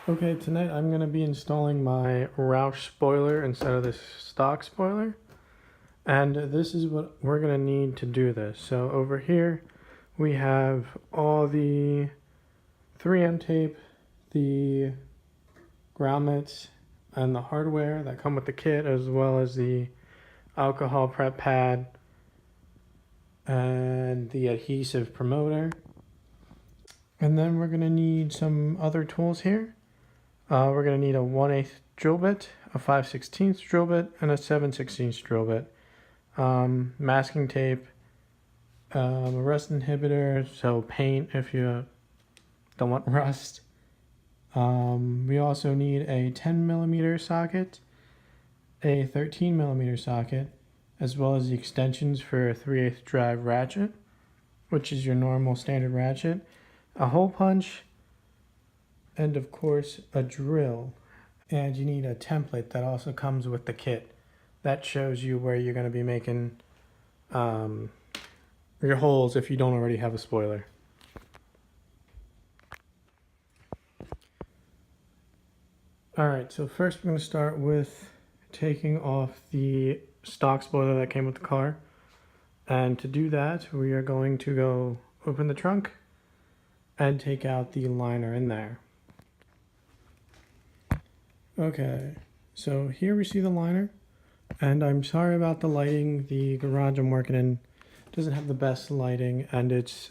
Okay, tonight I'm going to be installing my Roush spoiler instead of this stock spoiler. And this is what we're going to need to do this. So over here we have all the 3M tape, the grommets, and the hardware that come with the kit, as well as the alcohol prep pad and the adhesive promoter. And then we're going to need some other tools here. We're going to need a 1/8 drill bit, a 5/16 drill bit, and a 7/16 drill bit. Masking tape, a rust inhibitor, so paint if you don't want rust. We also need a 10mm socket, a 13mm socket, as well as the extensions for a 3/8 drive ratchet, which is your normal standard ratchet, a hole punch, and of course a drill. And you need a template that also comes with the kit that shows you where you're going to be making your holes if you don't already have a spoiler. Alright, so first we're going to start with taking off the stock spoiler that came with the car. And to do that, we are going to go open the trunk and take out the liner in there. Okay, so here we see the liner, and I'm sorry about the lighting. The garage I'm working in doesn't have the best lighting, and it's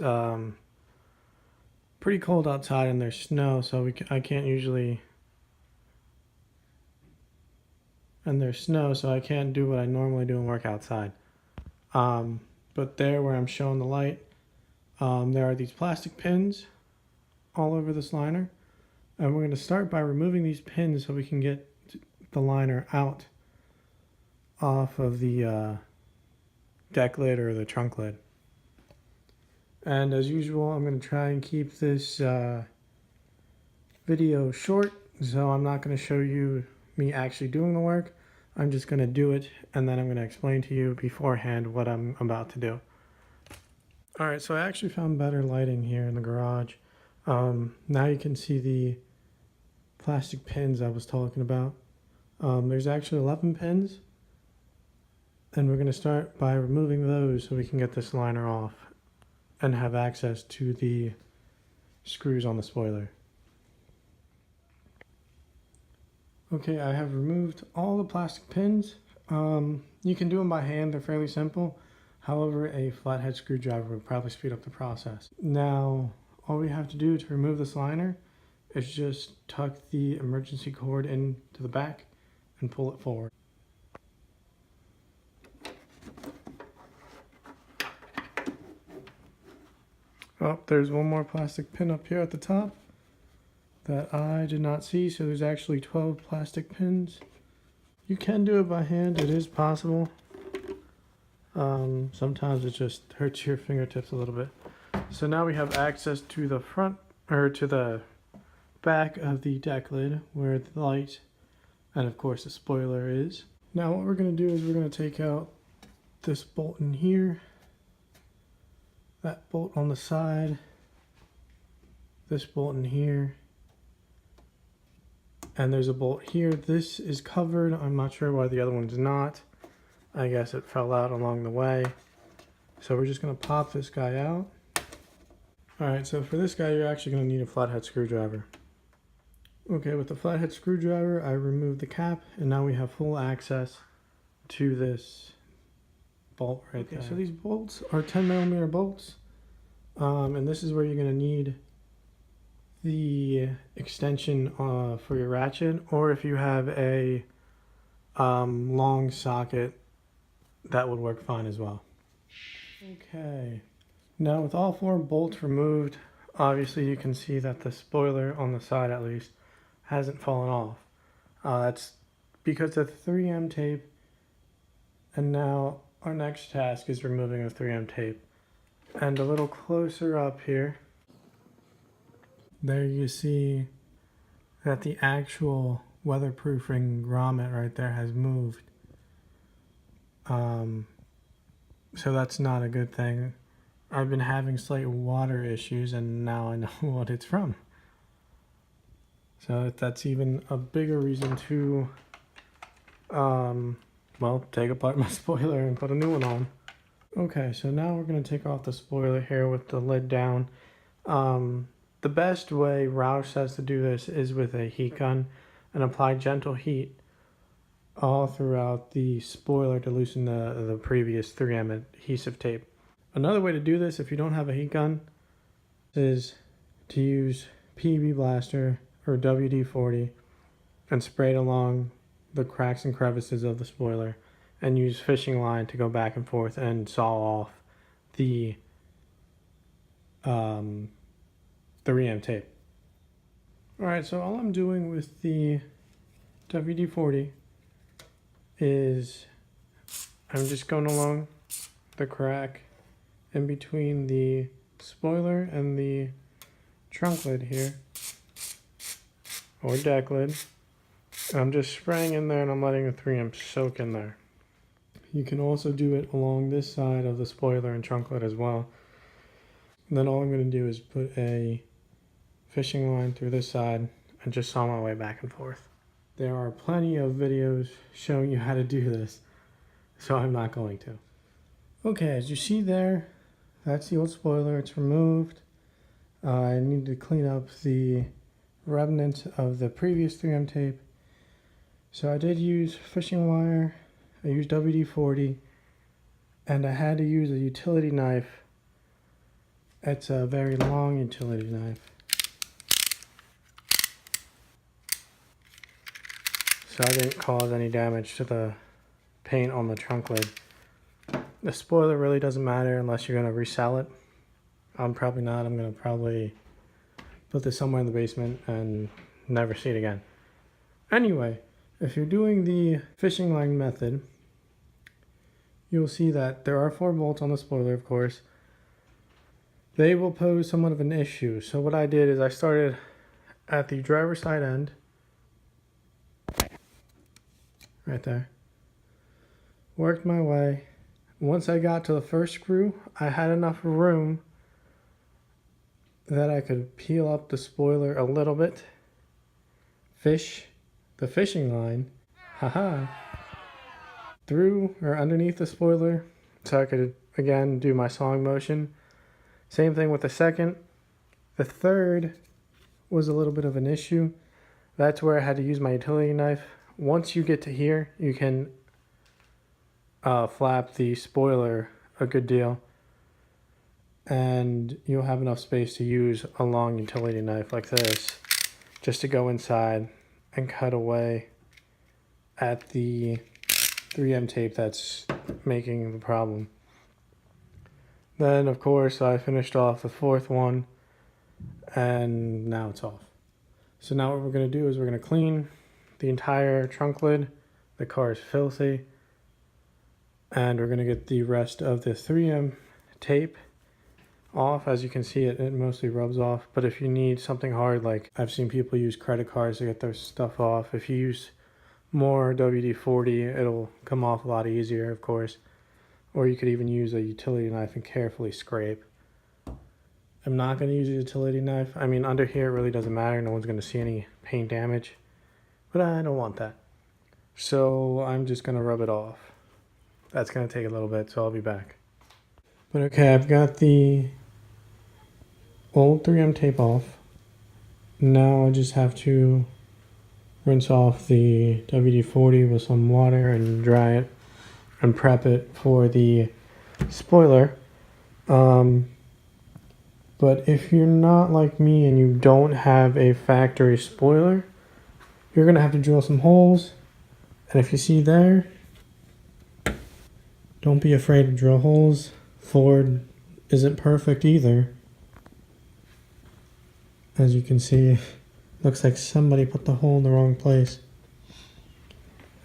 pretty cold outside and there's snow, so I can't usually, and there's snow, so I can't do what I normally do and work outside. But there where I'm showing the light, there are these plastic pins all over this liner. And we're going to start by removing these pins so we can get the liner out off of the deck lid or the trunk lid. And as usual, I'm going to try and keep this video short, so I'm not going to show you me actually doing the work. I'm just going to do it, and then I'm going to explain to you beforehand what I'm about to do. Alright, so I actually found better lighting here in the garage. Now you can see the plastic pins I was talking about. There's actually 11 pins, and we're going to start by removing those so we can get this liner off and have access to the screws on the spoiler. Okay, I have removed all the plastic pins. You can do them by hand, they're fairly simple. However, a flathead screwdriver would probably speed up the process. Now, all we have to do to remove this liner is just tuck the emergency cord into the back and pull it forward. Oh, there's one more plastic pin up here at the top that I did not see, so there's actually 12 plastic pins. You can do it by hand, it is possible. Sometimes it just hurts your fingertips a little bit. So now we have access to the front, or to the back of the deck lid where the light and of course the spoiler is. Now what we're going to do is we're going to take out this bolt in here, that bolt on the side, this bolt in here, and there's a bolt here. This is covered. I'm not sure why the other one's not. I guess it fell out along the way. So we're just going to pop this guy out. Alright, so for this guy you're actually going to need a flathead screwdriver. Okay, with the flathead screwdriver, I removed the cap, and now we have full access to this bolt right there. So these bolts are 10mm bolts, and this is where you're going to need the extension for your ratchet, or if you have a long socket, that would work fine as well. Okay, now with all 4 bolts removed, obviously you can see that the spoiler on the side at least hasn't fallen off. That's because of 3M tape, and now our next task is removing the 3M tape. And a little closer up here, there you see that the actual weatherproofing grommet right there has moved. So that's not a good thing. I've been having slight water issues, and now I know what it's from. So that's even a bigger reason to, well, take apart my spoiler and put a new one on. Okay, so now we're going to take off the spoiler here with the lid down. The best way Roush says to do this is with a heat gun and apply gentle heat all throughout the spoiler to loosen the previous 3M adhesive tape. Another way to do this if you don't have a heat gun is to use PB Blaster or WD-40 and spray it along the cracks and crevices of the spoiler and use fishing line to go back and forth and saw off the 3M tape. Alright, so all I'm doing with the WD-40 is I'm just going along the crack in between the spoiler and the trunk lid here, or deck lid. I'm just spraying in there and I'm letting the 3M soak in there. You can also do it along this side of the spoiler and trunk lid as well. And then all I'm going to do is put a fishing line through this side and just saw my way back and forth. There are plenty of videos showing you how to do this, so I'm not going to. Okay, as you see there, that's the old spoiler. It's removed. I need to clean up the remnants of the previous 3M tape. So I did use fishing wire, I used WD-40, and I had to use a utility knife. It's a very long utility knife. So I didn't cause any damage to the paint on the trunk lid. The spoiler really doesn't matter unless you're going to resell it. I'm probably not. I'm going to probably put this somewhere in the basement and never see it again. Anyway, if you're doing the fishing line method, you'll see that there are 4 bolts on the spoiler, of course. They will pose somewhat of an issue. So what I did is I started at the driver's side end, right there, worked my way. Once I got to the first screw, I had enough room that I could peel up the spoiler a little bit, fish the fishing line, through or underneath the spoiler, so I could again do my sawing motion. Same thing with the second. The third was a little bit of an issue. That's where I had to use my utility knife. Once you get to here, you can flap the spoiler a good deal, and you'll have enough space to use a long utility knife like this just to go inside and cut away at the 3M tape that's making the problem. Then of course I finished off the 4th one and now it's off. So now what we're going to do is we're going to clean the entire trunk lid. The car is filthy. And we're going to get the rest of the 3M tape off. As you can see, it mostly rubs off. But if you need something hard, like I've seen people use credit cards to get their stuff off, if you use more WD-40, it'll come off a lot easier, of course. Or you could even use a utility knife and carefully scrape. I'm not going to use a utility knife. I mean, under here it really doesn't matter. No one's going to see any paint damage. But I don't want that. So I'm just going to rub it off. That's going to take a little bit, so I'll be back. But okay, I've got the old 3M tape off. Now I just have to rinse off the WD-40 with some water and dry it and prep it for the spoiler. But if you're not like me and you don't have a factory spoiler, you're going to have to drill some holes. And if you see there, don't be afraid to drill holes. Ford isn't perfect either. As you can see, looks like somebody put the hole in the wrong place.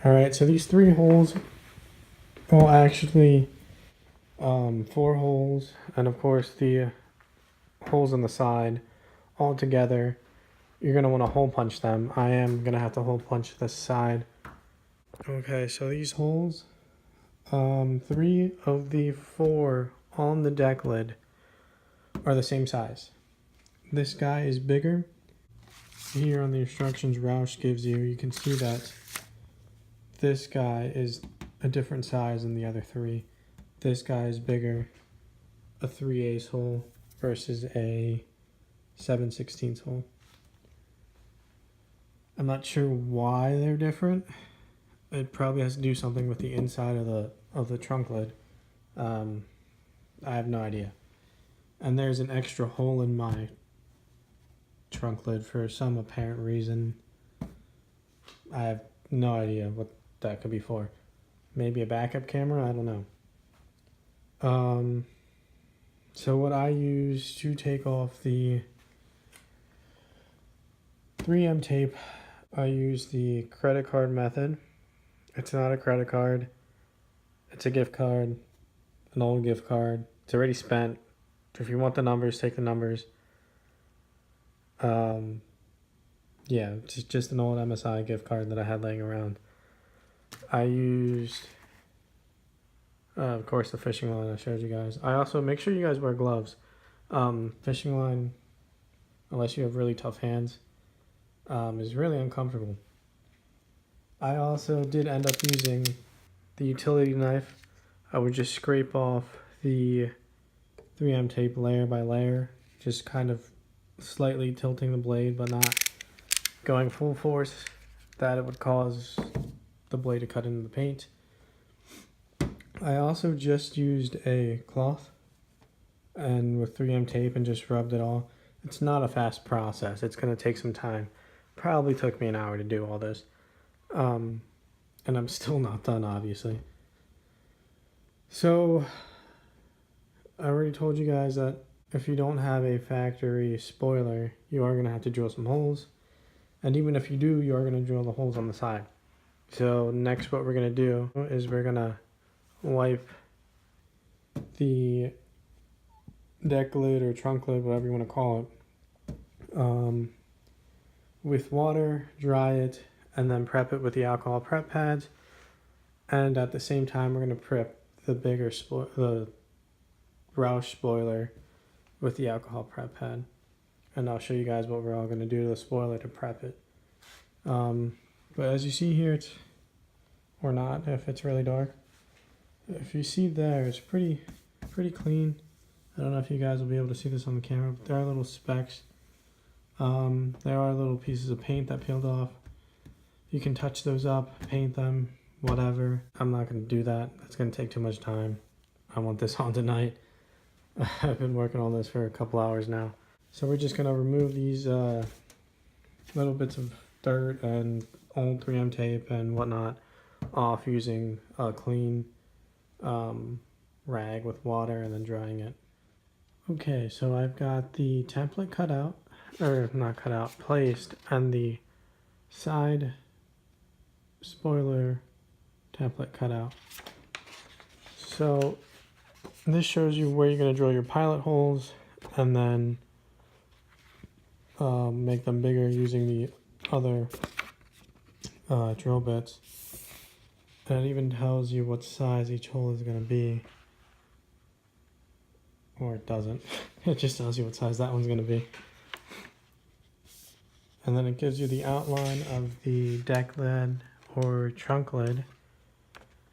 Alright, so these 3 holes, well actually 4 holes, and of course the holes on the side all together, you're going to want to hole punch them. I am going to have to hole punch this side. Okay, so these holes, 3 of the 4 on the deck lid are the same size. This guy is bigger. here on the instructions Roush gives you, you can see that this guy is a different size than the other three. This guy is bigger, a 3/8 hole versus a 7/16 hole. I'm not sure why they're different. It probably has to do something with the inside of the trunk lid. I have no idea. And there's an extra hole in my trunk lid for some apparent reason. I have no idea what that could be for. Maybe a backup camera? I don't know. So what I use to take off the 3M tape, I use the credit card method. It's not a credit card. It's a gift card, an old gift card. It's already spent. If you want the numbers, take the numbers. Yeah, it's just an old MSI gift card that I had laying around. I used, of course, the fishing line I showed you guys. I also, make sure you guys wear gloves. Fishing line, unless you have really tough hands, is really uncomfortable. I also did end up using the utility knife. I would just scrape off the 3M tape layer by layer, just kind of slightly tilting the blade but not going full force that it would cause the blade to cut into the paint. I also just used a cloth and with 3M tape and just rubbed it all. It's not a fast process. It's going to take some time. Probably took me an hour to do all this. And I'm still not done, obviously. So I already told you guys that if you don't have a factory spoiler, you are going to have to drill some holes. And even if you do, you are going to drill the holes on the side. So next what we're going to do is we're going to wipe the deck lid or trunk lid, whatever you want to call it, with water, dry it, and then prep it with the alcohol prep pads. And at the same time, we're going to prep the bigger the Roush spoiler with the alcohol prep pad. And I'll show you guys what we're all going to do to the spoiler to prep it. But as you see here, it's, or not, if it's really dark. If you see there, it's pretty clean. I don't know if you guys will be able to see this on the camera, but there are little specks. There are little pieces of paint that peeled off. You can touch those up, paint them, whatever. I'm not going to do that. That's going to take too much time. I want this on tonight. I've been working on this for a couple hours now. So we're just going to remove these little bits of dirt and old 3M tape and whatnot off using a clean rag with water and then drying it. Okay, so I've got the template cut out, or not cut out, placed, and the side spoiler template cut out. So this shows you where you're going to drill your pilot holes and then make them bigger using the other drill bits. And it even tells you what size each hole is going to be. Or it doesn't. It just tells you what size that one's going to be. And then it gives you the outline of the deck lid or trunk lid.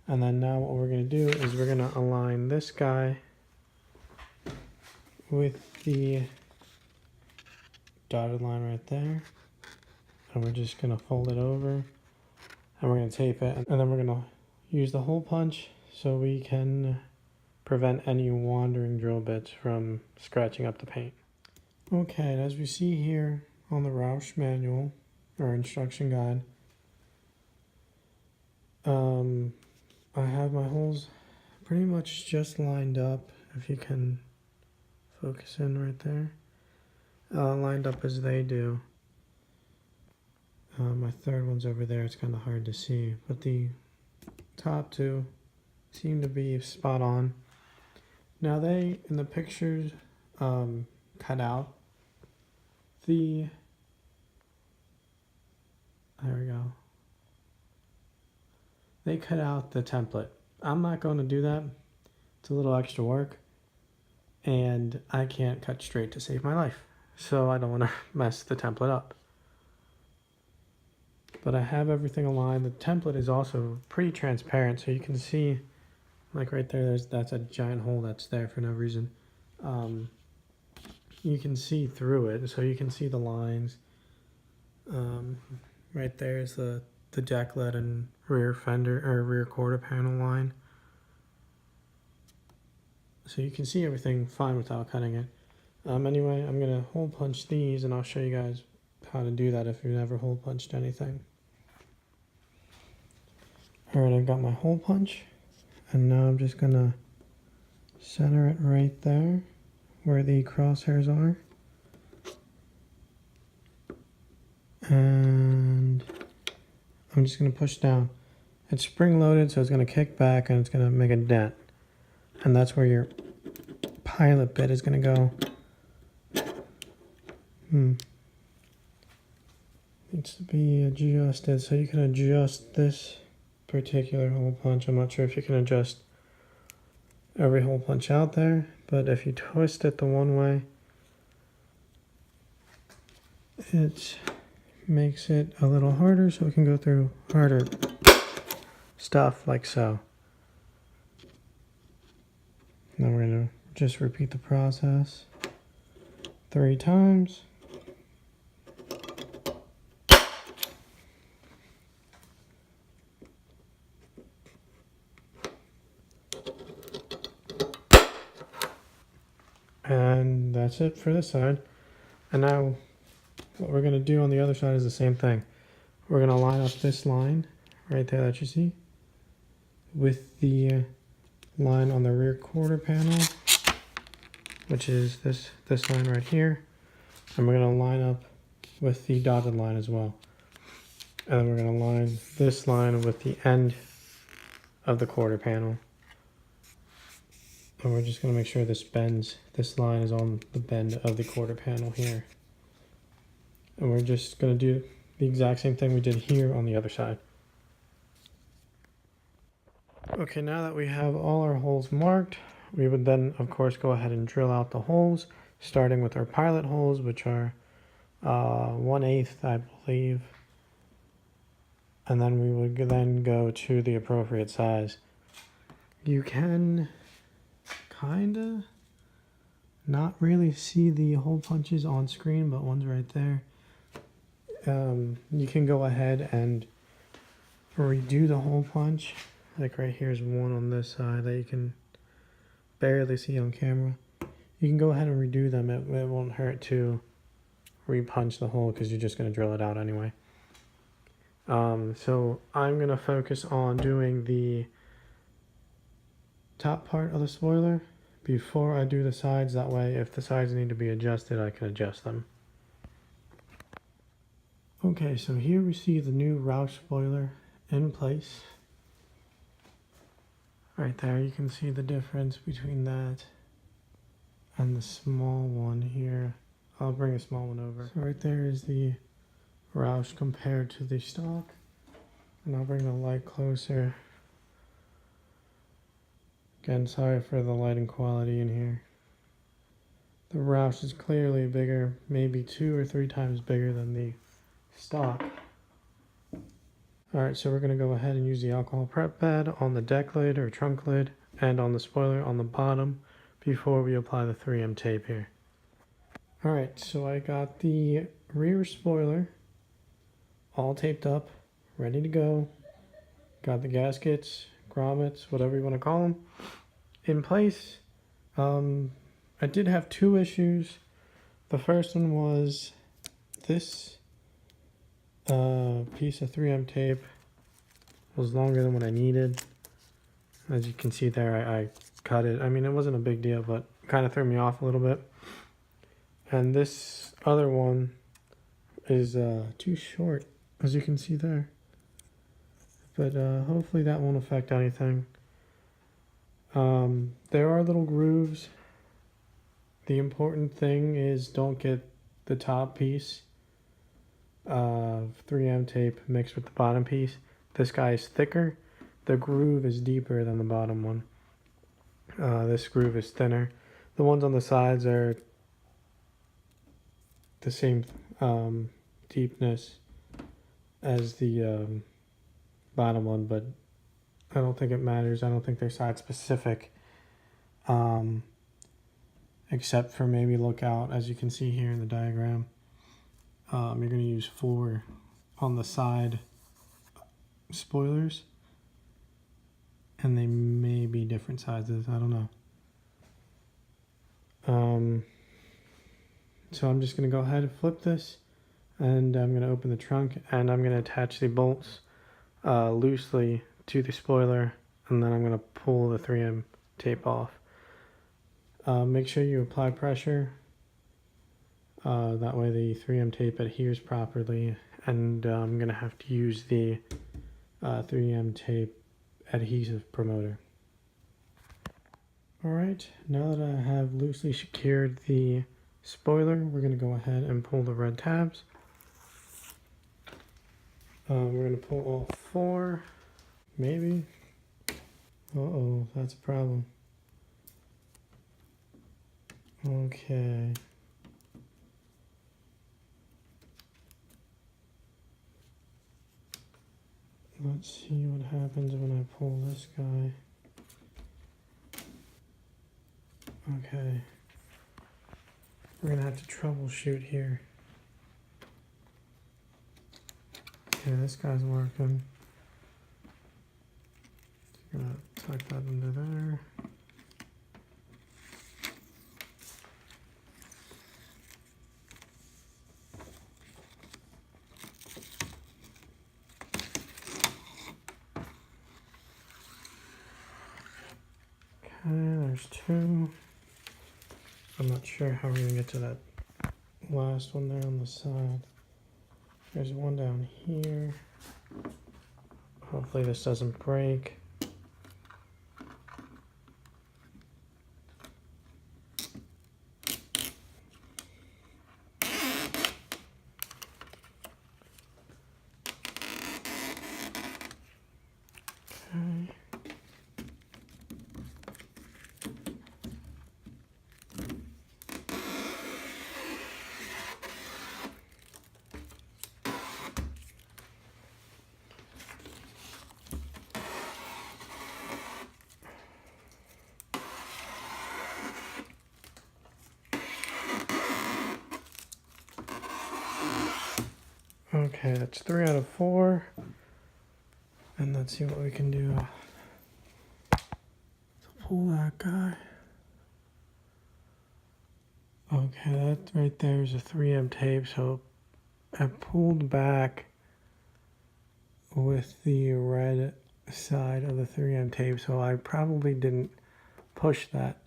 And then now what we're going to do is we're going to align this guy with the dotted line right there. And we're just going to fold it over. And we're going to tape it. And then we're going to use the hole punch so we can prevent any wandering drill bits from scratching up the paint. Okay, as we see here on the Roush manual or instruction guide, I have my holes pretty much just lined up, if you can focus in right there, lined up as they do. My third one's over there, it's kind of hard to see, but the top two seem to be spot on. Now they, in the pictures, cut out the, there we go. They cut out the template. I'm not going to do that. It's a little extra work. And I can't cut straight to save my life. So I don't want to mess the template up. but I have everything aligned. The template is also pretty transparent, so you can see, like right there, that's a giant hole that's there for no reason. You can see through it, so you can see the lines. Right there is the deck lid and rear fender or rear quarter panel line. So you can see everything fine without cutting it. Anyway, I'm gonna hole punch these, and I'll show you guys how to do that if you've never hole punched anything. Alright, I've got my hole punch, and now I'm just gonna center it right there where the crosshairs are. And I'm just going to push down. It's spring loaded, so it's going to kick back and it's going to make a dent. And that's where your pilot bit is going to go. Needs to be adjusted, so you can adjust this particular hole punch. I'm not sure if you can adjust every hole punch out there, but if you twist it the one way, it makes it a little harder, so it can go through harder stuff like so. Now we're going to just repeat the process 3 times. And that's it for this side. And now what we're going to do on the other side is the same thing. We're going to line up this line right there that you see with the line on the rear quarter panel, which is this line right here. And we're going to line up with the dotted line as well. And then we're going to line this line with the end of the quarter panel. And we're just going to make sure this line is on the bend of the quarter panel here. And we're just going to do the exact same thing we did here on the other side. Okay, now that we have all our holes marked, we would then of course go ahead and drill out the holes, starting with our pilot holes, which are 1/8, I believe. And then we would then go to the appropriate size. You can kinda not really see the hole punches on screen, but one's right there. You can go ahead and redo the hole punch. Like right here's one on this side that you can barely see on camera. You can go ahead and redo them. It won't hurt to re-punch the hole because you're just going to drill it out anyway. So I'm going to focus on doing the top part of the spoiler before I do the sides. That way, if the sides need to be adjusted, I can adjust them. Okay, so here we see the new Roush spoiler in place. Right there, you can see the difference between that and the small one here. I'll bring a small one over. So right there is the Roush compared to the stock. And I'll bring the light closer. Again, sorry for the lighting quality in here. The Roush is clearly bigger, maybe 2 or 3 times bigger than the stock. Alright, so we're going to go ahead and use the alcohol prep pad on the deck lid or trunk lid and on the spoiler on the bottom before we apply the 3M tape here. Alright, so I got the rear spoiler all taped up, ready to go. Got the gaskets, grommets, whatever you want to call them, in place. I did have 2 issues. The first one was this piece of 3M tape was longer than what I needed. As you can see there, I cut it. I mean, it wasn't a big deal, but kind of threw me off a little bit. And this other one is too short, as you can see there. But hopefully that won't affect anything. There are little grooves. The important thing is don't get the top piece of 3M tape mixed with the bottom piece. This guy is thicker. The groove is deeper than the bottom one. This groove is thinner. The ones on the sides are the same deepness as the bottom one, but I don't think it matters. I don't think they're side specific, except for maybe look out, as you can see here in the diagram. You're going to use 4 on the side spoilers, and they may be different sizes. I don't know. So I'm just going to go ahead and flip this, and I'm going to open the trunk, and I'm going to attach the bolts loosely to the spoiler, and then I'm going to pull the 3M tape off. Make sure you apply pressure. That way the 3M tape adheres properly, and I'm going to have to use the 3M tape adhesive promoter. Alright, now that I have loosely secured the spoiler, we're going to go ahead and pull the red tabs. We're going to pull all 4, maybe. Uh-oh, that's a problem. Okay. Let's see what happens when I pull this guy. Okay. We're gonna have to troubleshoot here. Okay, this guy's working. Gonna tuck that under there. Okay, there's 2. I'm not sure how we're gonna get to that last one there on the side. There's one down here. Hopefully this doesn't break. Okay. Okay, that's 3 out of 4. And let's see what we can do to pull that guy. Okay, that right there is a 3M tape, so I pulled back with the red side of the 3M tape, so I probably didn't push that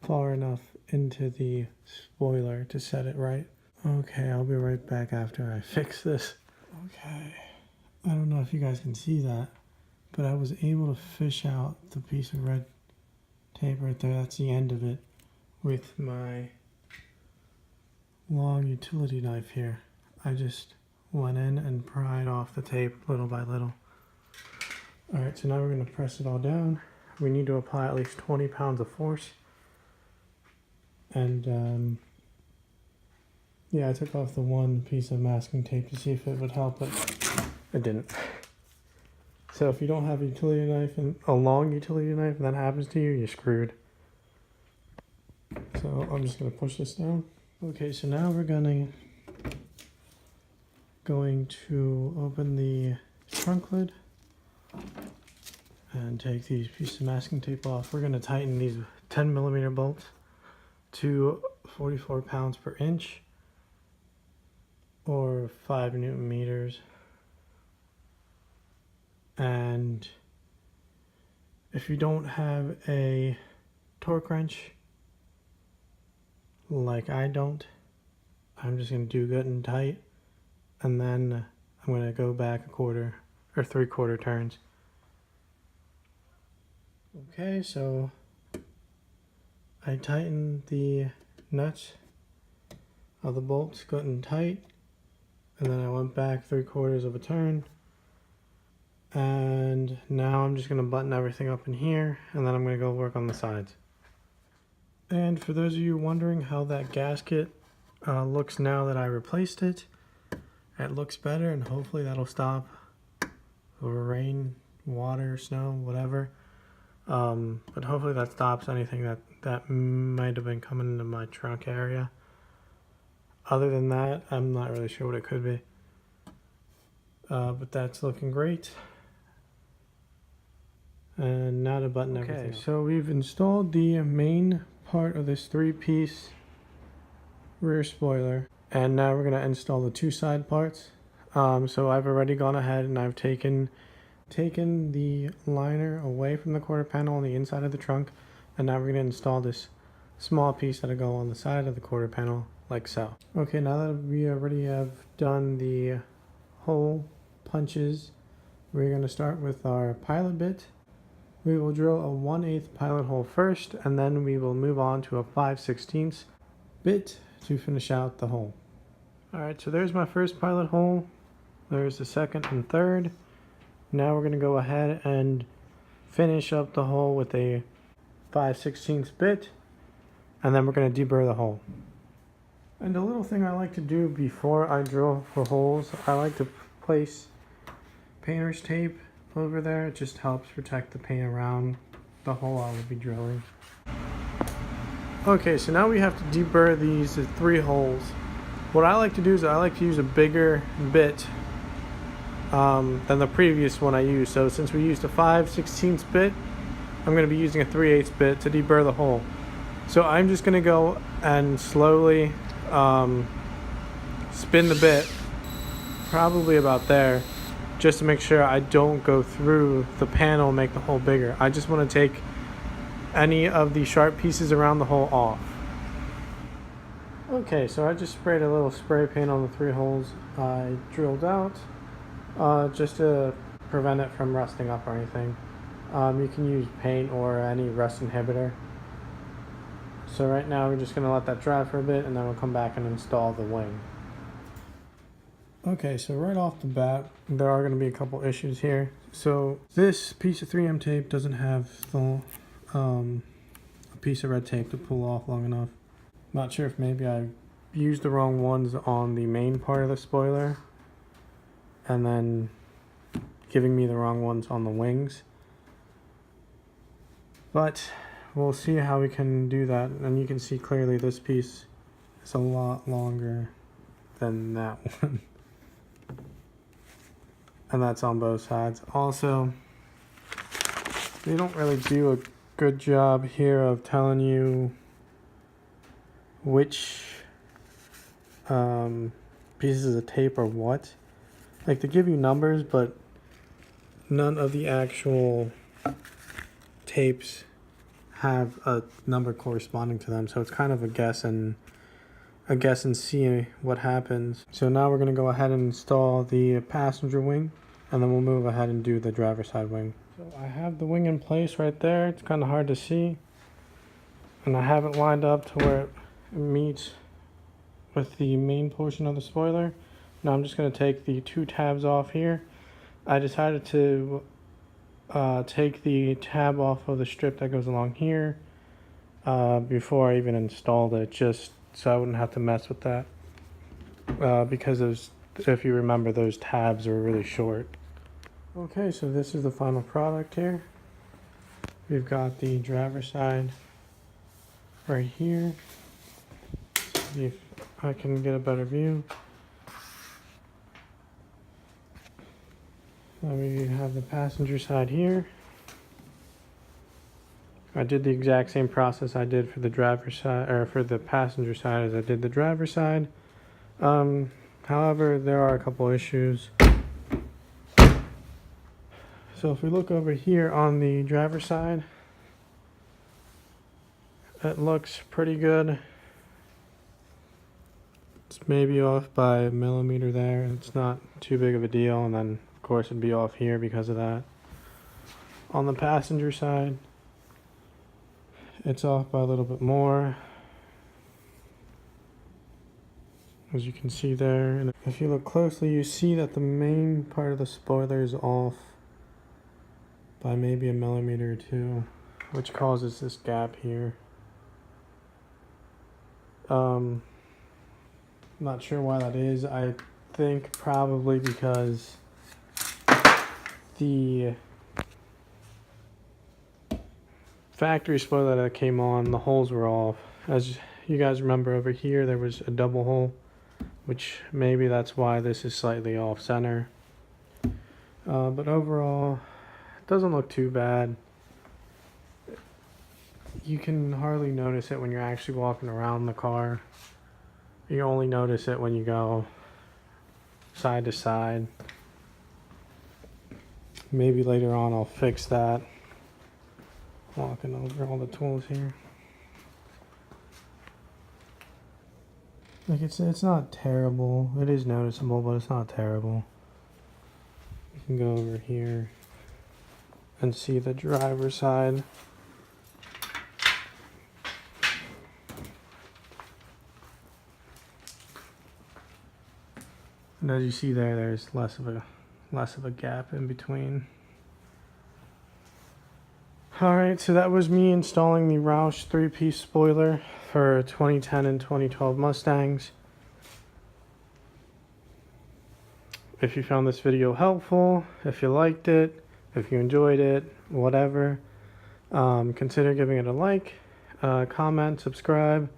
far enough into the spoiler to set it right. Okay, I'll be right back after I fix this. Okay, I don't know if you guys can see that, but I was able to fish out the piece of red tape right there. That's the end of it with my long utility knife here. I just went in and pried off the tape little by little. Alright, so now we're going to press it all down. We need to apply at least 20 pounds of force. And yeah, I took off the one piece of masking tape to see if it would help, but it didn't. So if you don't have a utility knife, and a long utility knife, and that happens to you, you're screwed. So I'm just going to push this down. Okay, so now we're going to open the trunk lid and take these pieces of masking tape off. We're going to tighten these 10mm bolts to 44 pounds per inch, or 5 Newton meters. And if you don't have a torque wrench, like I don't, I'm just going to do good and tight, and then I'm going to go back a quarter or 3/4 turns. Okay, so I tightened the nuts of the bolts good and tight, and then I went back 3/4 of a turn, and now I'm just going to button everything up in here, and then I'm going to go work on the sides. And for those of you wondering how that gasket looks now that I replaced it, it looks better, and hopefully that'll stop the rain, water, snow, whatever. But hopefully that stops anything that might have been coming into my trunk area. Other than that, I'm not really sure what it could be. But that's looking great. And now to button everything up. So we've installed the main part of this 3-piece rear spoiler. And now we're going to install the 2 side parts. So I've already gone ahead and I've taken the liner away from the quarter panel on the inside of the trunk, and now we're going to install this small piece that'll go on the side of the quarter panel like so. Okay, now that we already have done the hole punches, we're going to start with our pilot bit. We will drill a 1/8 pilot hole first, and then we will move on to a 5/16 bit to finish out the hole. Alright, so there's my first pilot hole. There's the second and third. Now we're going to go ahead and finish up the hole with a 5/16 bit, and then we're going to deburr the hole. And a little thing I like to do before I drill for holes, I like to place painter's tape over there. It just helps protect the paint around the hole I will be drilling. Okay, so now we have to deburr these 3 holes. What I like to do is I like to use a bigger bit than the previous one I used. So since we used a 5/16 bit, I'm going to be using a 3/8 bit to deburr the hole. So I'm just going to go and slowly spin the bit, probably about there, just to make sure I don't go through the panel and make the hole bigger. I just want to take any of the sharp pieces around the hole off. Okay, so I just sprayed a little spray paint on the 3 holes I drilled out, just to prevent it from rusting up or anything. You can use paint or any rust inhibitor. So right now we're just going to let that dry for a bit, and then we'll come back and install the wing. Okay, so right off the bat, there are going to be a couple issues here. So this piece of 3M tape doesn't have the a piece of red tape to pull off long enough. Not sure if maybe I used the wrong ones on the main part of the spoiler, and then giving me the wrong ones on the wings. But we'll see how we can do that. And you can see clearly this piece is a lot longer than that one. And that's on both sides. Also, they don't really do a good job here of telling you which pieces of tape are what. Like, they give you numbers, but none of the actual tapes have a number corresponding to them, so it's kind of a guess and see what happens. So now we're going to go ahead and install the passenger wing, and then we'll move ahead and do the driver's side wing. So I have the wing in place right there. It's kind of hard to see, and I have it lined up to where it meets with the main portion of the spoiler. Now I'm just going to take the 2 tabs off here. I decided to take the tab off of the strip that goes along here before I even installed it, just so I wouldn't have to mess with that, because if you remember, those tabs are really short. Okay, so this is the final product here. We've got the driver's side right here. See if I can get a better view. Then we have the passenger side here. I did the exact same process I did for the driver's side, or for the passenger side, as I did the driver's side. However, there are a couple issues. So if we look over here on the driver's side, it looks pretty good. It's maybe off by a millimeter there. It's not too big of a deal, and then of course it'd be off here because of that. On the passenger side, it's off by a little bit more, as you can see there. And if you look closely, you see that the main part of the spoiler is off by maybe a millimeter or 2, which causes this gap here. Not sure why that is. I think probably because the factory spoiler that came on, the holes were off. As you guys remember, over here there was a double hole, which maybe that's why this is slightly off center. But overall, it doesn't look too bad. You can hardly notice it when you're actually walking around the car. You only notice it when you go side to side. Maybe later on I'll fix that. Walking over all the tools here. Like it's not terrible. It is noticeable, but it's not terrible. You can go over here and see the driver's side. And as you see there, there's less of a gap in between. Alright, so that was me installing the Roush 3-piece spoiler for 2010 and 2012 Mustangs. If you found this video helpful, if you liked it, if you enjoyed it, whatever, consider giving it a like, comment, subscribe.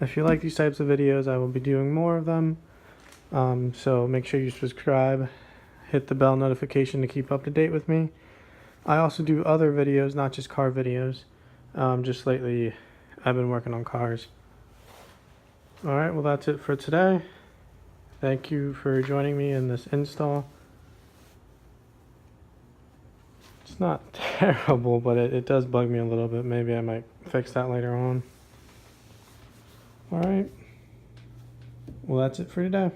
If you like these types of videos, I will be doing more of them. So make sure you subscribe, hit the bell notification to keep up to date with me. I also do other videos, not just car videos. Just lately, I've been working on cars. Alright, well that's it for today. Thank you for joining me in this install. It's not terrible, but it does bug me a little bit. Maybe I might fix that later on. Alright. Well, that's it for today.